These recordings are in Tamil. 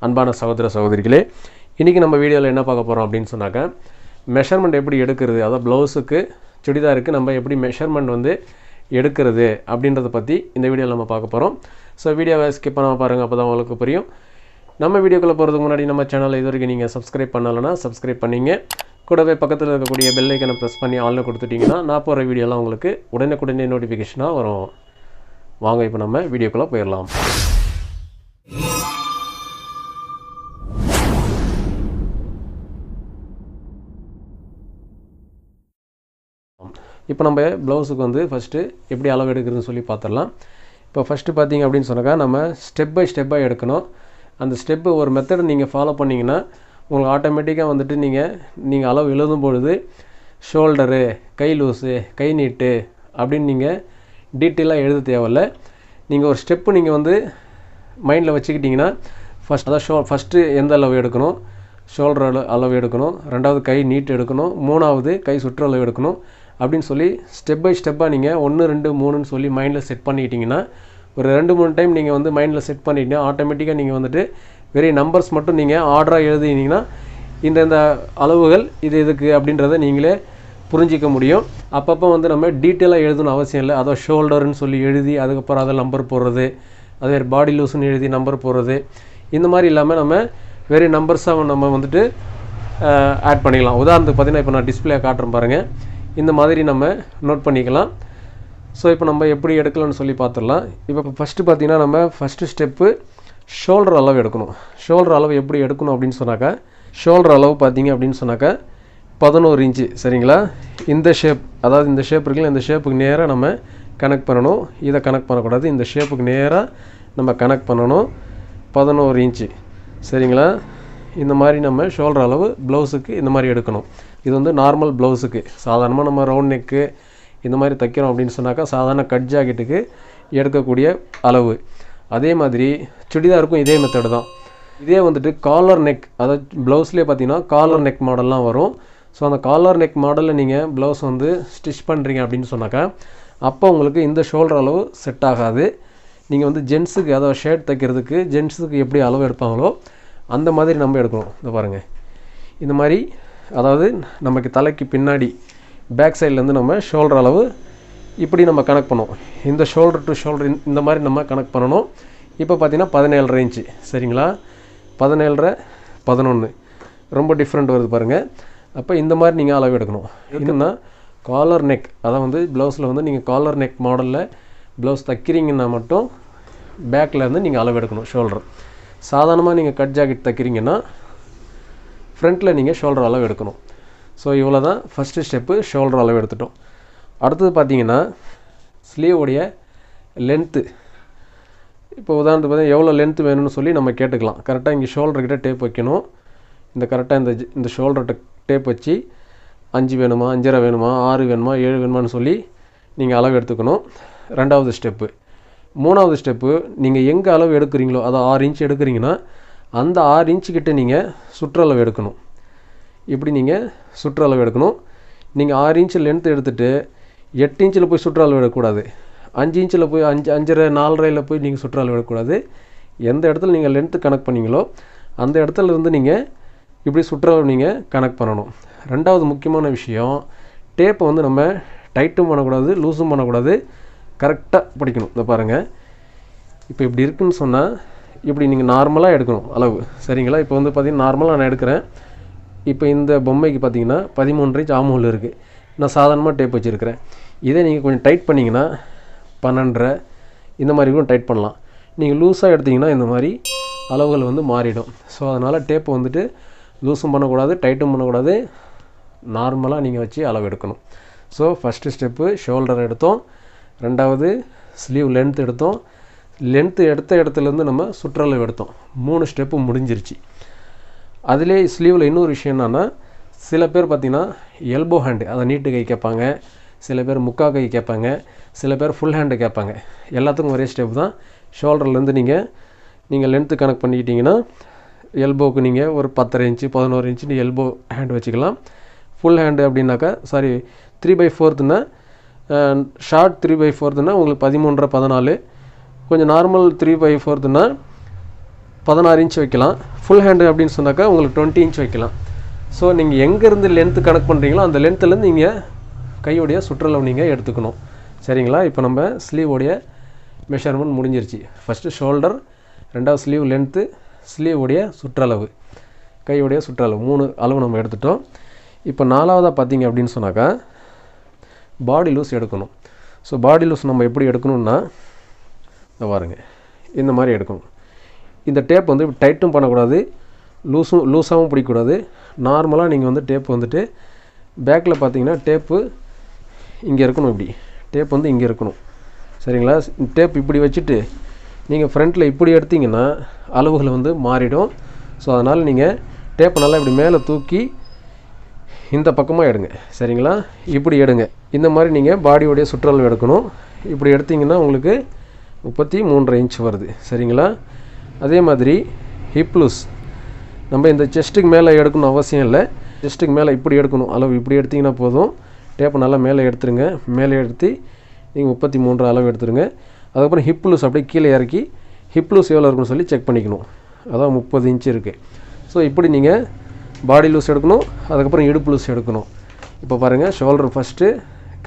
அன்பான சகோதர சகோதரிகளே, இன்றைக்கி நம்ம வீடியோவில் என்ன பார்க்க போகிறோம் அப்படின்னு சொன்னாக்கா, மெஷர்மெண்ட் எப்படி எடுக்கிறது, அதாவது ப்ளவுஸுக்கு சுடிதாருக்கு நம்ம எப்படி மெஷர்மெண்ட் வந்து எடுக்கிறது அப்படின்றத பற்றி இந்த வீடியோவில் நம்ம பார்க்க போகிறோம். ஸோ வீடியோவை ஸ்கிப் பண்ணாமல் பாருங்கள், அப்போ தான் உங்களுக்கு புரியும். நம்ம வீடியோக்குள்ளே போகிறதுக்கு முன்னாடி நம்ம சேனலை இது வரைக்கும் நீங்கள் சப்ஸ்கிரைப் பண்ணலைன்னா சப்ஸ்கிரைப் பண்ணிங்க. கூடவே பக்கத்தில் இருக்கக்கூடிய பெல் ஐக்கனை ப்ரெஸ் பண்ணி ஆல்னு கொடுத்துட்டிங்கன்னா நான் போகிற வீடியோலாம் உங்களுக்கு உடனே நோட்டிஃபிகேஷனாக வரும். வாங்க இப்போ நம்ம வீடியோக்குள்ளே போயிடலாம். இப்போ நம்ம ப்ளவுஸுக்கு வந்து ஃபஸ்ட்டு எப்படி அளவு எடுக்கிறதுன்னு சொல்லி பார்த்துடலாம். இப்போ ஃபஸ்ட்டு பார்த்தீங்க அப்படின்னு சொன்னாக்கா, நம்ம ஸ்டெப் பை ஸ்டெப்பாக எடுக்கணும். அந்த ஸ்டெப்பு ஒரு மெத்தட் நீங்கள் ஃபாலோ பண்ணிங்கன்னா உங்களுக்கு ஆட்டோமேட்டிக்காக வந்துட்டு நீங்கள் அளவு எழுதும் பொழுது ஷோல்டரு, கை லூஸு, கை நீட்டு அப்படின்னு நீங்கள் டீட்டெயிலாக எழுத தேவையில்லை. நீங்கள் ஒரு ஸ்டெப்பு நீங்கள் வந்து மைண்டில் வச்சுக்கிட்டிங்கன்னா ஃபஸ்ட்டு எந்த அளவு எடுக்கணும், ஷோல்டர் அளவு எடுக்கணும், ரெண்டாவது கை நீட்டு எடுக்கணும், மூணாவது கை சுற்று அளவு எடுக்கணும் அப்படின்னு சொல்லி ஸ்டெப் பை ஸ்டெப்பாக நீங்கள் 1, 2, 3ன்னு சொல்லி மைண்டில் செட் பண்ணிக்கிட்டிங்கன்னா, ஒரு 2-3 டைம் நீங்கள் வந்து மைண்டில் செட் பண்ணிட்டீங்கன்னா ஆட்டோமேட்டிக்காக நீங்கள் வந்துட்டு வெறும் நம்பர்ஸ் மட்டும் நீங்கள் ஆர்டராக எழுதினீங்கன்னா இந்த அளவுகள் இதுக்கு அப்படின்றத நீங்களே புரிஞ்சிக்க முடியும். அப்பப்போ வந்து நம்ம டீட்டெயிலாக எழுதணும் அவசியம் இல்லை. அதை ஷோல்டர்னு சொல்லி எழுதி அதுக்கப்புறம் அதில் நம்பர் போடுறது, அதே பாடி லூஸ்ன்னு எழுதி நம்பர் போடுறது, இந்த மாதிரி இல்லாமல் நம்ம வெறும் நம்பர்ஸாக நம்ம வந்துட்டு ஆட் பண்ணிக்கலாம். உதாரணத்துக்கு பார்த்தீங்கன்னா இப்போ நான் டிஸ்பிளே காட்டுறேன் பாருங்கள், இந்த மாதிரி நம்ம நோட் பண்ணிக்கலாம். ஸோ இப்போ நம்ம எப்படி எடுக்கலாம்னு சொல்லி பார்த்துடலாம். இப்போ ஃபஸ்ட்டு பார்த்திங்கன்னா நம்ம ஃபஸ்ட்டு ஸ்டெப்பு ஷோல்டர் அளவு எடுக்கணும். ஷோல்டர் அளவு எப்படி எடுக்கணும் அப்படின்னு சொன்னாக்கா, ஷோல்டர் அளவு பார்த்திங்க அப்படின்னு சொன்னாக்கா 11 இன்ச்சு, சரிங்களா? இந்த ஷேப், அதாவது இந்த ஷேப் இருக்குல்ல, இந்த ஷேப்புக்கு நேராக நம்ம கனெக்ட் பண்ணணும். இதை கனெக்ட் பண்ணக்கூடாது, இந்த ஷேப்புக்கு நேராக நம்ம கனெக்ட் பண்ணணும். 11 இன்ச்சு, சரிங்களா? இந்த மாதிரி நம்ம ஷோல்டர் அளவு ப்ளவுஸுக்கு இந்த மாதிரி எடுக்கணும். இது வந்து நார்மல் ப்ளவுஸுக்கு, சாதாரணமாக நம்ம ரவுண்ட் நெக்கு இந்த மாதிரி தைக்கிறோம் அப்படின்னு சொன்னாக்கா சாதாரண கட் ஜாக்கெட்டுக்கு எடுக்கக்கூடிய அளவு. அதே மாதிரி சுடிதாருக்கும் இதே மெத்தடு தான். இதே வந்துட்டு காலர் நெக், அதாவது ப்ளவுஸ்லேயே பார்த்தீங்கன்னா காலர் நெக் மாடல்லாம் வரும். ஸோ அந்த காலர் நெக் மாடலில் நீங்கள் ப்ளவுஸ் வந்து ஸ்டிச் பண்ணுறீங்க அப்படின்னு சொன்னாக்கா அப்போ உங்களுக்கு இந்த ஷோல்டர் அளவு செட் ஆகாது. நீங்கள் வந்து ஜென்ஸுக்கு, அதாவது ஷர்ட் தைக்கிறதுக்கு ஜென்ஸுக்கு எப்படி அளவு எடுப்பாங்களோ அந்த மாதிரி நம்ம எடுக்கணும். இந்த பாருங்கள், இந்த மாதிரி, அதாவது நமக்கு தலைக்கு பின்னாடி பேக் சைட்லேருந்து நம்ம ஷோல்டர் அளவு இப்படி நம்ம கனெக்ட் பண்ணுவோம். இந்த ஷோல்டர் டு ஷோல்டர் இந்த மாதிரி நம்ம கனெக்ட் பண்ணணும். இப்போ பார்த்தீங்கன்னா 17 இன்ச்சு, சரிங்களா? 17, 11 ரொம்ப டிஃப்ரெண்ட் வருது பாருங்கள். அப்போ இந்த மாதிரி நீங்கள் அளவு எடுக்கணும். இன்னும்னா காலர் நெக், அதாவது வந்து ப்ளவுஸில் வந்து நீங்கள் காலர் நெக் மாடலில் ப்ளவுஸ் தைக்கிறீங்கன்னா மட்டும் பேக்கில் இருந்து நீங்கள் அளவு எடுக்கணும் ஷோல்டர். சாதாரணமாக நீங்கள் கட் ஜாக்கெட் தைக்கிறீங்கன்னா ஃப்ரண்ட்டில் நீங்கள் ஷோல்டர் அளவு எடுக்கணும். ஸோ இவ்வளோ தான் ஃபஸ்ட்டு ஸ்டெப்பு, ஷோல்டர் அளவு எடுத்துட்டோம். அடுத்தது பார்த்தீங்கன்னா ஸ்லீவோடைய லென்த்து. இப்போ உதாரணத்துக்கு பார்த்தீங்கன்னா எவ்வளோ லென்த்து வேணும்னு சொல்லி நம்ம கேட்டுக்கலாம். கரெக்டாக இங்கே ஷோல்டர்கிட்ட டேப் வைக்கணும். கரெக்டாக இந்த ஷோல்டர்கிட்ட டேப் வச்சு 5 வேணுமா, 5.5 வேணுமா, 6 வேணுமா, 7 வேணுமான்னு சொல்லி நீங்கள் அளவு எடுத்துக்கணும். ரெண்டாவது ஸ்டெப்பு. மூணாவது ஸ்டெப்பு, நீங்கள் எங்கே அளவு எடுக்கிறீங்களோ, அதாவது 6 இன்ச் எடுக்கிறீங்கன்னா அந்த 6 இன்ச்சுக்கிட்ட நீங்கள் சுற்றளவு எடுக்கணும். இப்படி நீங்கள் சுற்றளவு எடுக்கணும். நீங்கள் 6 இன்ச்சு லென்த்து எடுத்துகிட்டு 8 இன்ச்சில் போய் சுற்றளவு எடுக்கக்கூடாது. 5 இன்ச்சில் போய் 5.5, 4.5 போய் நீங்கள் சுற்றளவு எடுக்கக்கூடாது. எந்த இடத்துல நீங்கள் லென்த்து கனெக்ட் பண்ணிங்களோ அந்த இடத்துல இருந்து நீங்கள் இப்படி சுற்றளவு நீங்கள் கனெக்ட் பண்ணணும். ரெண்டாவது முக்கியமான விஷயம், டேப்பை வந்து நம்ம டைட்டும் பண்ணக்கூடாது, லூஸும் பண்ணக்கூடாது, கரெக்டாக பிடிக்கணும். இதை பாருங்கள், இப்போ இப்படி இருக்குதுன்னு சொன்னால் இப்படி நீங்கள் நார்மலாக எடுக்கணும் அளவு, சரிங்களா? இப்போ வந்து பார்த்திங்கன்னா நார்மலாக நான் எடுக்கிறேன். இப்போ இந்த பொம்மைக்கு பார்த்தீங்கன்னா 13 இன்ச் ஆமூல் இருக்குது. நான் சாதாரணமாக டேப் வச்சுருக்கிறேன். இதே நீங்கள் கொஞ்சம் டைட் பண்ணிங்கன்னா 12 இந்த மாதிரி கூட டைட் பண்ணலாம். நீங்கள் லூஸாக எடுத்திங்கன்னா இந்த மாதிரி அளவுகள் வந்து மாறிடும். ஸோ அதனால் டேப்பு வந்துட்டு லூஸும் பண்ணக்கூடாது, டைட்டும் பண்ணக்கூடாது, நார்மலாக நீங்கள் வச்சு அளவு எடுக்கணும். ஸோ ஃபஸ்ட்டு ஸ்டெப்பு ஷோல்டர் எடுத்தோம், ரெண்டாவது ஸ்லீவ் லென்த் எடுத்தோம், லென்த்து எடுத்த இடத்துலேருந்து நம்ம சுற்றளவு எடுத்தோம். 3 ஸ்டெப்பு முடிஞ்சிருச்சு. அதிலே ஸ்லீவில் இன்னொரு விஷயம் என்னென்னா, சில பேர் பார்த்திங்கன்னா எல்போ ஹேண்டு, அதை நீட்டு கை கேட்பாங்க, சில பேர் முக்கா கை கேட்பாங்க, சில பேர் ஃபுல் ஹேண்டு கேட்பாங்க. எல்லாத்துக்கும் ஒரே ஸ்டெப் தான். ஷோல்டர்லேருந்து நீங்கள் லென்த்து கனெக்ட் பண்ணிக்கிட்டிங்கன்னா எல்போவுக்கு நீங்கள் ஒரு 10.5 இன்ச்சு 11 இன்ச்சு எல்போ ஹேண்டு வச்சுக்கலாம். ஃபுல் ஹேண்டு அப்படின்னாக்கா 3/4ன்னா ஷார்ட் 3/4ன்னா உங்களுக்கு 13.5 14. கொஞ்சம் நார்மல் 3/4ன்னா 16 இன்ச் வைக்கலாம். ஃபுல் ஹேண்டு அப்படின்னு சொன்னாக்கா உங்களுக்கு 20 இன்ச் வைக்கலாம். ஸோ நீங்கள் எங்கேருந்து லென்த்து கனெக்ட் பண்ணுறீங்களோ அந்த லென்த்துலேருந்து நீங்கள் கையோடைய சுற்றளவு நீங்கள் எடுத்துக்கணும். சரிங்களா? இப்போ நம்ம ஸ்லீவோடைய மெஷர்மெண்ட் முடிஞ்சிருச்சு. ஃபஸ்ட்டு ஷோல்டர், ரெண்டாவது ஸ்லீவ் லென்த்து, ஸ்லீவுடைய சுற்றளவு, கையோடைய சுற்றளவு 3 அளவு நம்ம எடுத்துட்டோம். இப்போ 4வதாக பார்த்தீங்க அப்படின்னு சொன்னாக்கா பாடி லூஸ் எடுக்கணும். ஸோ பாடி லூஸ் நம்ம எப்படி எடுக்கணும்னா இதை பாருங்க, இந்த மாதிரி எடுக்கணும். இந்த டேப் வந்து டைட்டும் பண்ணக்கூடாது, லூஸாகவும் பிடிக்கக்கூடாது. நார்மலாக நீங்கள் வந்து டேப் வந்துட்டு பேக்கில் பார்த்தீங்கன்னா டேப்பு இங்கே இருக்கணும். இப்படி டேப் வந்து இங்கே இருக்கணும். சரிங்களா? டேப் இப்படி வச்சுட்டு நீங்கள் ஃப்ரண்ட்டில் இப்படி எடுத்திங்கன்னா அளவுகள் வந்து மாறிடும். ஸோ அதனால் நீங்கள் டேப்பை நல்லா இப்படி மேலே தூக்கி இந்த பக்கமாக எடுங்க. சரிங்களா? இப்படி எடுங்க. இந்த மாதிரி நீங்கள் பாடியோடைய சுற்றளவு எடுக்கணும். இப்படி எடுத்திங்கன்னா உங்களுக்கு 33.5 இன்ச் வருது. சரிங்களா? அதே மாதிரி ஹிப் லூஸ் நம்ம இந்த செஸ்ட்டுக்கு மேலே எடுக்கணும் அவசியம் இல்லை. செஸ்ட்டுக்கு மேலே இப்படி எடுக்கணும். அளவு இப்படி எடுத்திங்கன்னா போதும். டேப்பை நல்லா மேலே எடுத்துருங்க. மேலே எடுத்து நீங்கள் 33 அளவு எடுத்துருங்க. அதுக்கப்புறம் ஹிப் லூஸ் அப்படியே கீழே இறக்கி ஹிப் லூஸ் எவ்வளோ இருக்குன்னு சொல்லி செக் பண்ணிக்கணும். அதான் 30 இன்ச் இருக்குது. ஸோ இப்படி நீங்கள் பாடி லூஸ் எடுக்கணும். அதுக்கப்புறம் இடுப்பு லூஸ் எடுக்கணும். இப்போ பாருங்கள், ஷோல்டர் ஃபஸ்ட்டு,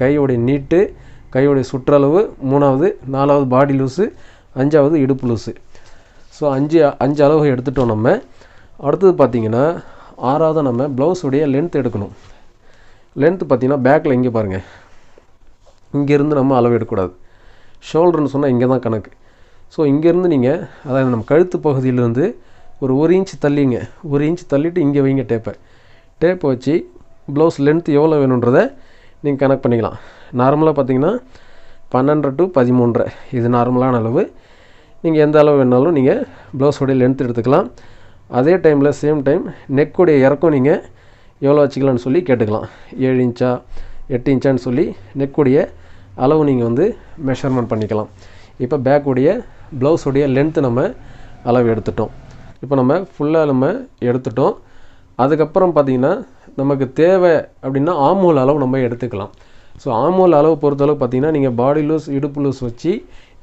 கையோடைய நீட்டு, கையோடைய சுற்றளவு 3வது, 4வது பாடி லூஸு, 5வது இடுப்பு லூஸு. ஸோ 5 அளவு எடுத்துட்டோம் நம்ம. அடுத்தது பார்த்திங்கன்னா 6வது நம்ம ப்ளவுஸுடைய லென்த் எடுக்கணும். லென்த்து பார்த்திங்கன்னா பேக்கில் இங்கே பாருங்கள், இங்கேருந்து நம்ம அளவு எடுக்கக்கூடாது. ஷோல்டர்னு சொன்னால் இங்கே தான் கணக்கு. ஸோ இங்கேருந்து நீங்கள் அதாவது நம்ம கழுத்து பகுதியிலேருந்து ஒரு 1 இன்ச் தள்ளிங்க. 1 இன்ச் தள்ளிவிட்டு இங்கே வைங்க டேப்பை வச்சு ப்ளவுஸ் லென்த்து எவ்வளோ வேணுன்றதை நீங்கள் கனெக்ட் பண்ணிக்கலாம். நார்மலாக பார்த்தீங்கன்னா 12 to 13 இது நார்மலான அளவு. நீங்கள் எந்த அளவு வேணாலும் நீங்கள் ப்ளவுஸோடைய லென்த் எடுத்துக்கலாம். அதே டைமில் சேம் டைம் நெக்குடைய இறக்கம் நீங்கள் எவ்வளோ வச்சுக்கலான்னு சொல்லி கேட்டுக்கலாம். 7 இன்ச்சா 8 இன்ச்சான்னு சொல்லி நெக்குடைய அளவு நீங்கள் வந்து மெஷர்மெண்ட் பண்ணிக்கலாம். இப்போ பேக்குடைய ப்ளவுஸுடைய லென்த்து நம்ம அளவு எடுத்துட்டோம். இப்போ நம்ம ஃபுல்லாக நம்ம எடுத்துட்டோம். அதுக்கப்புறம் பார்த்திங்கன்னா நமக்கு தேவை அப்படின்னா ஆம்ஹோல் அளவு நம்ம எடுத்துக்கலாம். ஸோ ஆம்ஹோல் அளவு பொறுத்தளவு பார்த்திங்கன்னா நீங்கள் பாடி லூஸ் இடுப்பு லூஸ் வச்சு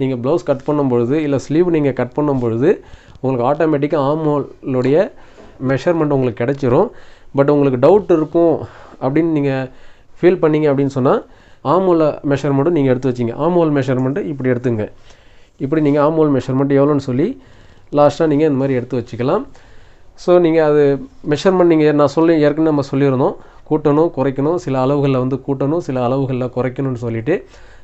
நீங்கள் ப்ளவுஸ் கட் பண்ணும்பொழுது இல்லை ஸ்லீவ் நீங்கள் கட் பண்ணும்பொழுது உங்களுக்கு ஆட்டோமேட்டிக்காக ஆம்ஹோலுடைய மெஷர்மெண்ட் உங்களுக்கு கிடச்சிரும். பட் உங்களுக்கு டவுட் இருக்கும் அப்படின்னு நீங்கள் ஃபீல் பண்ணிங்க அப்படின்னு சொன்னால் ஆம்ஹோல் மெஷர்மெண்ட்டும் நீங்கள் எடுத்து வச்சிங்க. ஆம்ஹோல் மெஷர்மெண்ட்டு இப்படி எடுத்துங்க. இப்படி நீங்கள் ஆம்ஹோல் மெஷர்மெண்ட் எவ்வளோன்னு சொல்லி லாஸ்ட்டாக நீங்கள் இந்த மாதிரி எடுத்து வச்சுக்கலாம். ஸோ நீங்கள் அது மெஷர்மெண்ட் நீங்கள் நான் ஏற்கனவே நம்ம சொல்லியிருந்தோம், கூட்டணும் குறைக்கணும், சில அளவுகளில் வந்து கூட்டணும், சில அளவுகளில் குறைக்கணும்னு சொல்லிவிட்டு.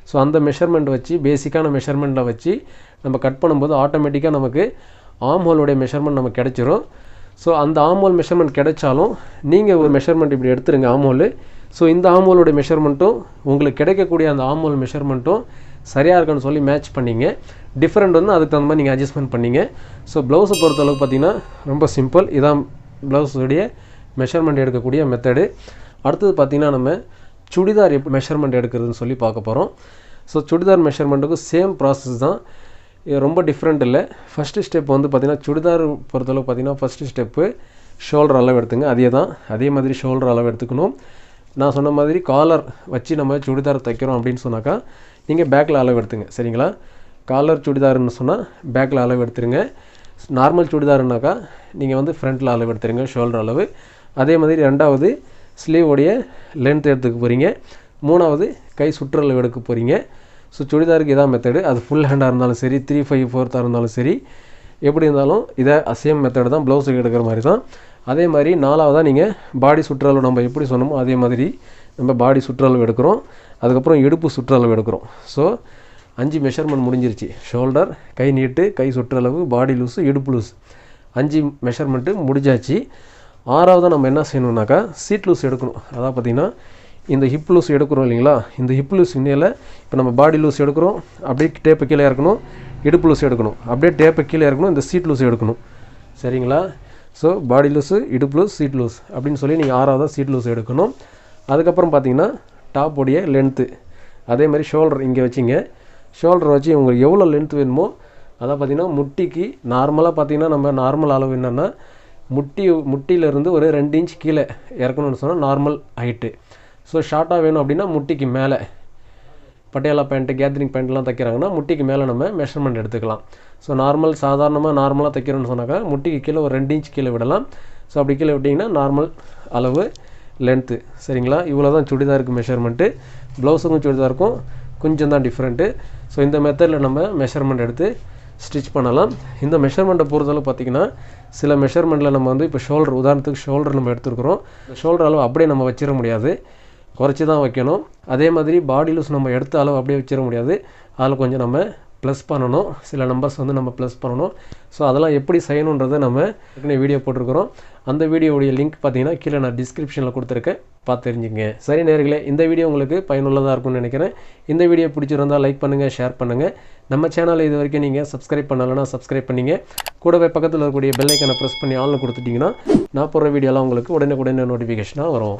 ஸோ அந்த மெஷர்மெண்ட் வச்சு பேசிக்கான மெஷர்மெண்ட்டை வச்சு நம்ம கட் பண்ணும்போது ஆட்டோமேட்டிக்காக நமக்கு ஆம்ஹோலுடைய மெஷர்மெண்ட் நமக்கு கிடச்சிரும். ஸோ அந்த ஆம்ஹோல் மெஷர்மெண்ட் கிடைச்சாலும் நீங்கள் ஒரு மெஷர்மெண்ட் இப்படி எடுத்துருங்க ஆம்ஹோலு. ஸோ இந்த ஆம்ஹோலுடைய மெஷர்மெண்ட்டும் உங்களுக்கு கிடைக்கக்கூடிய அந்த ஆம்ஹோல் மெஷர்மெண்ட்டும் சரியாக இருக்குன்னு சொல்லி மேட்ச் பண்ணிங்க. டிஃப்ரெண்ட் வந்து அதுக்கு தகுந்த மாதிரி நீங்கள் அட்ஜஸ்ட்மெண்ட் பண்ணிங்க. ஸோ ப்ளவுஸை பொறுத்தளவுக்கு பார்த்திங்கன்னா ரொம்ப சிம்பிள். இதான் ப்ளவுஸுடைய மெஷர்மெண்ட் எடுக்கக்கூடிய மெத்தடு. அடுத்தது பார்த்திங்கன்னா நம்ம சுடிதார் எப்படி மெஷர்மெண்ட் எடுக்கிறதுன்னு சொல்லி பார்க்க போகிறோம். ஸோ சுடிதார் மெஷர்மெண்ட்டுக்கும் சேம் ப்ராசஸ் தான், ரொம்ப டிஃப்ரெண்ட் இல்லை. ஃபஸ்ட்டு ஸ்டெப் வந்து பார்த்திங்கன்னா சுடிதார் பொறுத்தளவு பார்த்திங்கன்னா ஃபஸ்ட்டு ஸ்டெப்பு ஷோல்டர் அளவு எடுத்துங்க. அதே மாதிரி ஷோல்டர் அளவு எடுத்துக்கணும். நான் சொன்ன மாதிரி காலர் வச்சு நம்ம சுடிதார் தைக்கிறோம் அப்படின்னு சொன்னாக்கா நீங்கள் பேக்கில் அளவு எடுத்துங்க. சரிங்களா? காலர் சுடிதார்னு சொன்னால் பேக்கில் அளவு எடுத்துருங்க. நார்மல் சுடிதாருனாக்கா நீங்கள் வந்து ஃப்ரண்ட்டில் அளவு எடுத்துருங்க, ஷோல்டர் அளவு. அதே மாதிரி 2வது ஸ்லீவோடைய லென்த் எடுத்துக்க போகிறீங்க. 3வது கை சுற்றளவு எடுக்க போகிறீங்க. ஸோ சுடிதாருக்கு இதான் மெத்தடு. அது ஃபுல் ஹேண்டாக இருந்தாலும் சரி, 3/4 இருந்தாலும் சரி, எப்படி இருந்தாலும் இதை சேம் மெத்தடு தான், ப்ளவுஸுக்கு எடுக்கிற மாதிரி தான். அதே மாதிரி 4வதாக நீங்கள் பாடி சுற்றளவு நம்ம எப்படி சொன்னோமோ அதே மாதிரி நம்ம பாடி சுற்றளவு எடுக்கிறோம். அதுக்கப்புறம் இடுப்பு சுற்றளவு எடுக்கிறோம். ஸோ 5 மெஷர்மெண்ட் முடிஞ்சிருச்சு. ஷோல்டர், கை நீட்டு, கை சுற்றளவு, பாடி லூஸு, இடுப்பு லூஸ் 5 மெஷர்மெண்ட்டு முடிஞ்சாச்சு. 6வதாக நம்ம என்ன செய்யணுன்னாக்கா சீட் லூஸ் எடுக்கணும். அதான் பார்த்திங்கன்னா இந்த ஹிப் லூஸ் எடுக்கிறோம் இல்லைங்களா, இந்த ஹிப் லூஸ் இன்னையில் இப்போ நம்ம பாடி லூஸ் எடுக்கிறோம், அப்படியே டேப்பை கீழே இறக்கணும், இடுப்பு லூஸ் எடுக்கணும், அப்படியே டேப்பை கீழே இறக்கணும், இந்த சீட் லூஸ் எடுக்கணும். சரிங்களா? ஸோ பாடி லூஸு, இடுப்பு லூஸ், சீட் லூஸ் அப்படின்னு சொல்லி நீங்கள் 6வதாக சீட் லூஸ் எடுக்கணும். அதுக்கப்புறம் பார்த்திங்கன்னா டாப்புடைய லென்த்து, அதே மாதிரி ஷோல்டர் இங்கே வச்சிங்க. ஷோல்டர் வச்சு உங்களுக்கு எவ்வளோ லென்த் வேணுமோ அதான் பார்த்திங்கன்னா முட்டிக்கு நார்மலாக பார்த்திங்கன்னா நம்ம நார்மல் அளவு என்னென்னா முட்டியிலேருந்து ஒரு 2 இன்ச் கீழே இறக்கணும்னு சொன்னால் நார்மல் ஹைட்டு. ஸோ ஷார்ட்டாக வேணும் அப்படின்னா முட்டிக்கு மேலே பட்டியாலா பேண்ட்டு கேதரிங் பேண்ட்லாம் தைக்கிறாங்கன்னா முட்டிக்கு மேலே நம்ம மெஷர்மெண்ட் எடுத்துக்கலாம். ஸோ நார்மலாக தைக்கிறோன்னு சொன்னாக்கா முட்டிக்கு கீழே ஒரு 2 இன்ச் கீழே விடலாம். ஸோ அப்படி கீழே விட்டிங்கன்னா நார்மல் அளவு லென்த்து. சரிங்களா? இவ்வளோ தான் சுடிதாருக்கு மெஷர்மெண்ட்டு. ப்ளவுஸுக்கும் சுடிதாருக்கும் கொஞ்சம் தான் டிஃப்ரெண்ட்டு. ஸோ இந்த மெத்தடில் நம்ம மெஷர்மெண்ட் எடுத்து ஸ்டிச் பண்ணலாம். இந்த மெஷர்மெண்ட்டை பொறுத்தளவு பார்த்திங்கன்னா சில மெஷர்மெண்ட்டில் நம்ம வந்து இப்போ உதாரணத்துக்கு ஷோல்டர் நம்ம எடுத்துருக்குறோம். ஷோல்டர் அளவு அப்படியே நம்ம வச்சிட முடியாது, குறைச்சி தான் வைக்கணும். அதே மாதிரி பாடி லூஸ் நம்ம எடுத்த அளவு அப்படியே வச்சிட முடியாது, அதில் கொஞ்சம் நம்ம ப்ளஸ் பண்ணணும். சில நம்பர்ஸ் வந்து நம்ம ப்ளஸ் பண்ணணும். ஸோ அதெல்லாம் எப்படி செய்யணுன்றதை நம்ம ஏற்கனவே வீடியோ போட்டிருக்கிறோம். அந்த வீடியோவுடைய லிங்க் பார்த்தீங்கன்னா கீழே நான் டிஸ்கிரிப்ஷனில் கொடுத்துருக்கேன், பார்த்து தெரிஞ்சுங்க. சரி நேயர்களே, இந்த வீடியோ உங்களுக்கு பயனுள்ளதாக இருக்கும்னு நினைக்கிறேன். இந்த வீடியோ பிடிச்சிருந்தால் லைக் பண்ணுங்கள், ஷேர் பண்ணுங்கள். நம்ம சேனலை இது வரைக்கும் நீங்கள் சப்ஸ்கிரைப் பண்ணலைன்னா சப்ஸ்கிரைப் பண்ணிங்க. கூடவே பக்கத்தில் இருக்கக்கூடிய பெல் ஐக்கனை ப்ரெஸ் பண்ணி ஆல்னு கொடுத்துட்டிங்கன்னா நான் போடுற வீடியோலாம் உங்களுக்கு உடனே நோட்டிஃபிகேஷனாக வரும்.